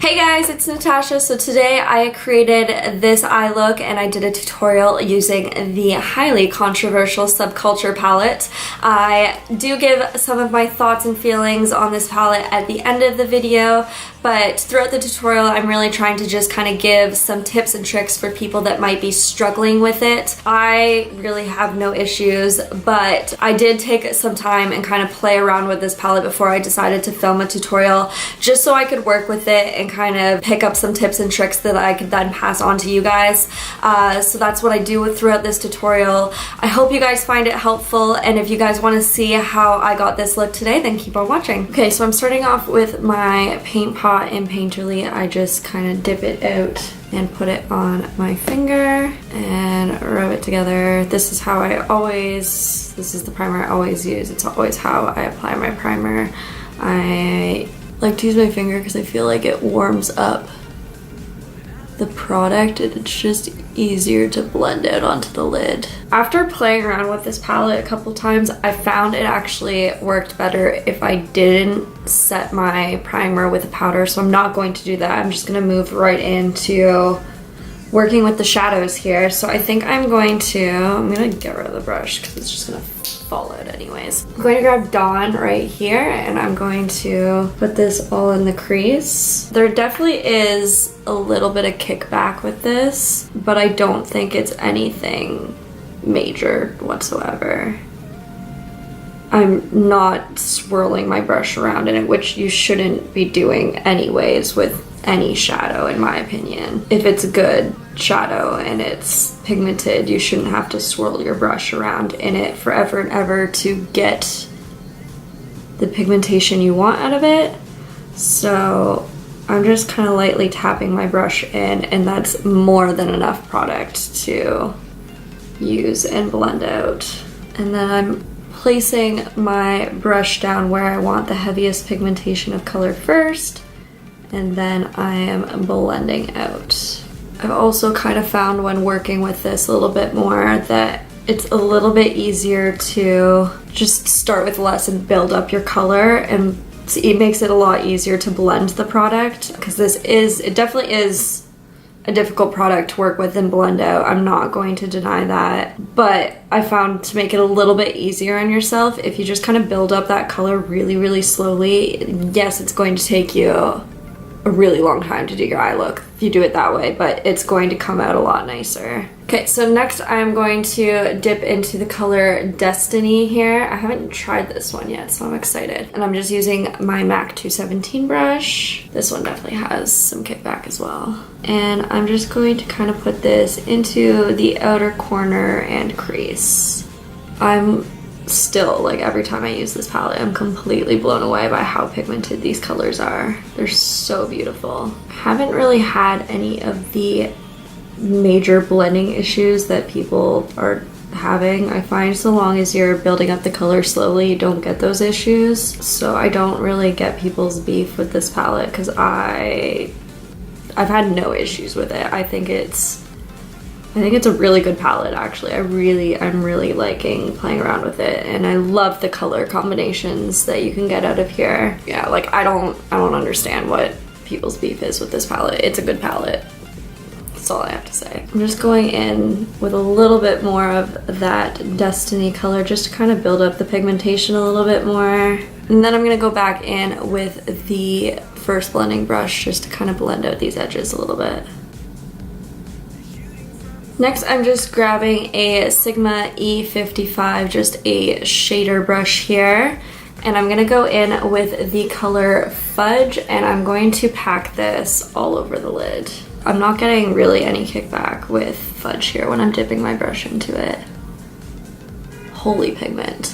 Hey guys, it's Natasha. So today I created this eye look and I did a tutorial using the highly controversial Subculture palette. I do give some of my thoughts and feelings on this palette at the end of the video, but throughout the tutorial I'm really trying to just kind of give some tips and tricks for people that might be struggling with it. I really have no issues, but I did take some time and kind of play around with this palette before I decided to film a tutorial just so I could work with it and kind of pick up some tips and tricks that I could then pass on to you guys. So that's what I do throughout this tutorial. I hope you guys find it helpful, and if you guys want to see how I got this look today, then keep on watching. Okay, so I'm starting off with my paint pot in Painterly. I just kind of dip it out and put it on my finger and rub it together. This is the primer I always use. It's always how I apply my primer. I like to use my finger because I feel like it warms up the product and it's just easier to blend out onto the lid. After playing around with this palette a couple times, I found it actually worked better if I didn't set my primer with a powder, so I'm not going to do that. I'm just going to move right into working with the shadows here. So I think I'm going to get rid of the brush because it's just going to fall out anyways. I'm going to grab Dawn right here and I'm going to put this all in the crease. There definitely is a little bit of kickback with this, but I don't think it's anything major whatsoever. I'm not swirling my brush around in it, which you shouldn't be doing anyways with any shadow, in my opinion. If it's a good shadow and it's pigmented, you shouldn't have to swirl your brush around in it forever and ever to get the pigmentation you want out of it. So I'm just kind of lightly tapping my brush in, and that's more than enough product to use and blend out. And then I'm placing my brush down where I want the heaviest pigmentation of color first, and then I am blending out. I've also kind of found when working with this a little bit more that it's a little bit easier to just start with less and build up your color, and it makes it a lot easier to blend the product, because it definitely is a difficult product to work with and blend out. I'm not going to deny that, but I found to make it a little bit easier on yourself, if you just kind of build up that color really, really slowly. Yes, it's going to take you a really long time to do your eye look if you do it that way, but it's going to come out a lot nicer. Okay, so next I'm going to dip into the color Destiny here. I haven't tried this one yet, so I'm excited. And I'm just using my MAC 217 brush. This one definitely has some kickback as well. And I'm just going to kind of put this into the outer corner and crease. I'm still, like, every time I use this palette, I'm completely blown away by how pigmented these colors are. They're so beautiful. I haven't really had any of the major blending issues that people are having. I find so long as you're building up the color slowly, you don't get those issues. So I don't really get people's beef with this palette because I've had no issues with it. I think it's a really good palette, actually. I'm really liking playing around with it, and I love the color combinations that you can get out of here. Yeah, like I don't understand what people's beef is with this palette. It's a good palette. That's all I have to say. I'm just going in with a little bit more of that Destiny color just to kind of build up the pigmentation a little bit more. And then I'm gonna go back in with the first blending brush just to kind of blend out these edges a little bit. Next, I'm just grabbing a Sigma E55, just a shader brush here, and I'm gonna go in with the color Fudge, and I'm going to pack this all over the lid. I'm not getting really any kickback with Fudge here when I'm dipping my brush into it. Holy pigment.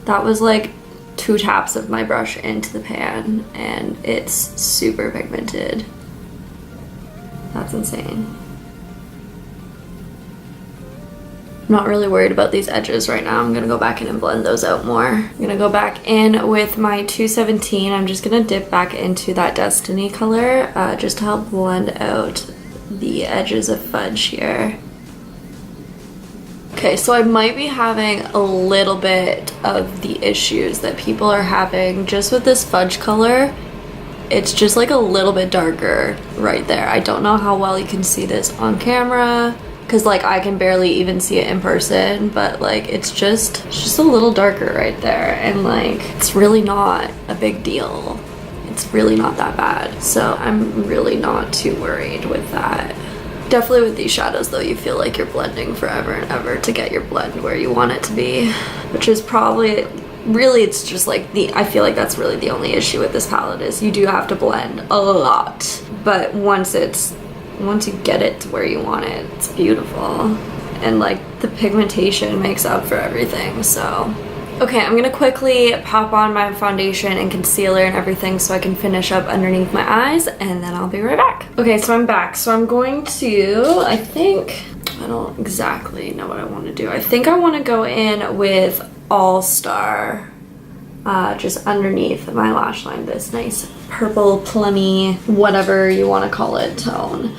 That was like 2 taps of my brush into the pan, and it's super pigmented. That's insane. I'm not really worried about these edges right now. I'm gonna go back in and blend those out more. I'm gonna go back in with my 217. I'm just gonna dip back into that Destiny color just to help blend out the edges of Fudge here. Okay, so I might be having a little bit of the issues that people are having just with this Fudge color. It's just like a little bit darker right there. I don't know how well you can see this on camera, because like I can barely even see it in person, but like it's just a little darker right there, and like it's really not a big deal. It's really not that bad, so I'm really not too worried with that. Definitely with these shadows though, you feel like you're blending forever and ever to get your blend where you want it to be, which is probably really, it's just like I feel like that's really the only issue with this palette, is you do have to blend a lot, but once you get it to where you want it, it's beautiful, and like the pigmentation makes up for everything. So okay, I'm gonna quickly pop on my foundation and concealer and everything so I can finish up underneath my eyes, and then I'll be right back. Okay, so I'm back. So I'm going to, I don't exactly know what I want to do. I think I want to go in with All Star, just underneath my lash line, this nice purple plummy, whatever you want to call it, tone.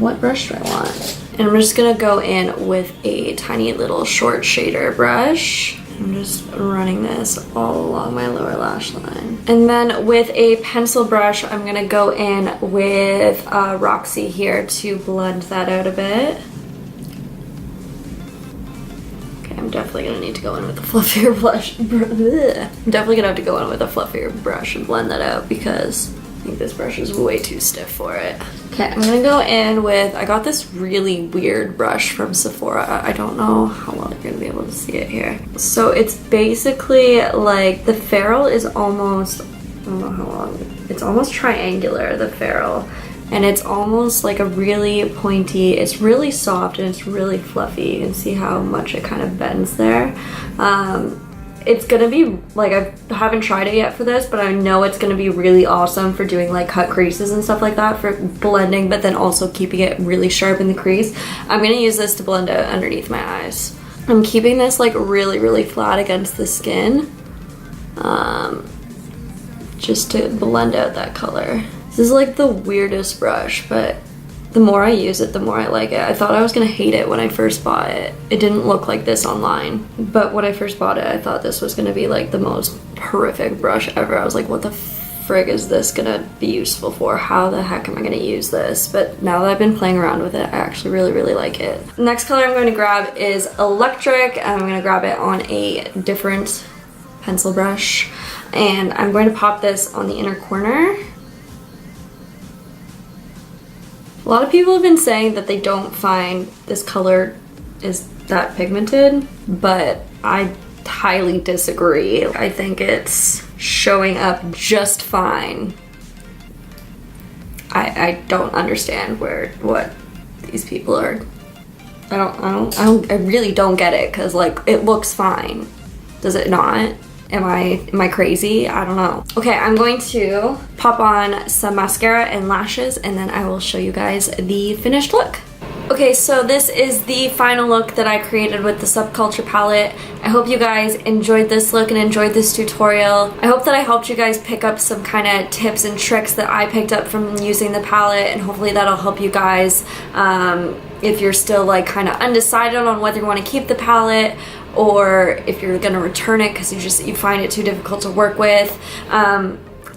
What brush do I want? And I'm just gonna go in with a tiny little short shader brush. I'm just running this all along my lower lash line. And then with a pencil brush, I'm gonna go in with Roxy here to blend that out a bit. Okay, I'm definitely gonna need to go in with a fluffier blush. I'm definitely gonna have to go in with a fluffier brush and blend that out, because I think this brush is way too stiff for it. Okay, I'm gonna go in with, I got this really weird brush from Sephora. I don't know how well you're gonna be able to see it here. So it's basically like, the ferrule is almost, I don't know how long, it's almost triangular, the ferrule. And it's almost like a really pointy, it's really soft and it's really fluffy. You can see how much it kind of bends there. It's gonna be, like, I haven't tried it yet for this, but I know it's gonna be really awesome for doing like cut creases and stuff like that, for blending, but then also keeping it really sharp in the crease. I'm gonna use this to blend out underneath my eyes. I'm keeping this like really, really flat against the skin, just to blend out that color. This is like the weirdest brush, but the more I use it, the more I like it. I thought I was gonna hate it when I first bought it. It didn't look like this online, but when I first bought it, I thought this was gonna be like the most horrific brush ever. I was like, what the frig is this gonna be useful for? How the heck am I gonna use this? But now that I've been playing around with it, I actually really, really like it. Next color I'm going to grab is Electric, and I'm gonna grab it on a different pencil brush, and I'm going to pop this on the inner corner. A lot of people have been saying that they don't find this color is that pigmented, but I highly disagree. I think it's showing up just fine. I don't understand what these people are. I really don't get it, because like it looks fine. Does it not? Am I crazy? I don't know. Okay, I'm going to pop on some mascara and lashes, and then I will show you guys the finished look. Okay, so this is the final look that I created with the Subculture palette. I hope you guys enjoyed this look and enjoyed this tutorial. I hope that I helped you guys pick up some kind of tips and tricks that I picked up from using the palette, and hopefully that'll help you guys if you're still like kind of undecided on whether you want to keep the palette, or if you're gonna return it because you find it too difficult to work with.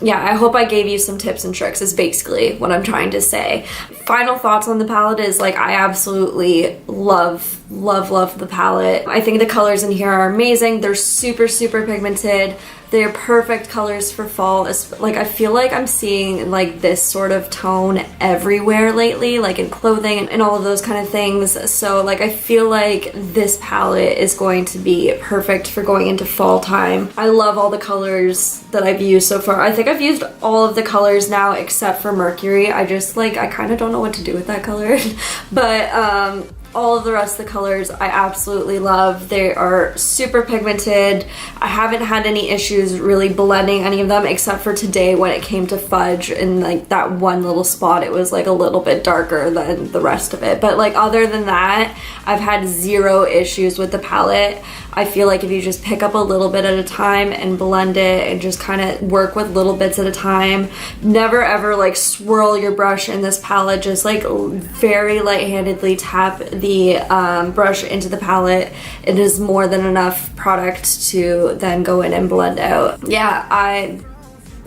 Yeah, I hope I gave you some tips and tricks is basically what I'm trying to say. Final thoughts on the palette is like, I absolutely love the palette. I think the colors in here are amazing. They're super, super pigmented. They're perfect colors for fall. Like, I feel like I'm seeing like this sort of tone everywhere lately, like in clothing and all of those kind of things. So like, I feel like this palette is going to be perfect for going into fall time. I love all the colors that I've used so far. I think I've used all of the colors now except for Mercury. I kind of don't know what to do with that color. But all of the rest of the colors I absolutely love. They are super pigmented. I haven't had any issues really blending any of them except for today when it came to Fudge, and like that one little spot, it was like a little bit darker than the rest of it. But like other than that, I've had zero issues with the palette. I feel like if you just pick up a little bit at a time and blend it and just kind of work with little bits at a time, never ever like swirl your brush in this palette, just like very light-handedly tap the brush into the palette. It is more than enough product to then go in and blend out. Yeah,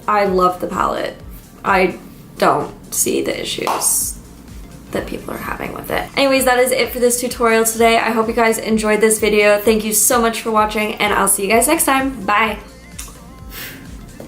I love the palette I don't see the issues that people are having with it. Anyways, that is it for this tutorial today. I hope you guys enjoyed this video. Thank you so much for watching, and I'll see you guys next time. Bye!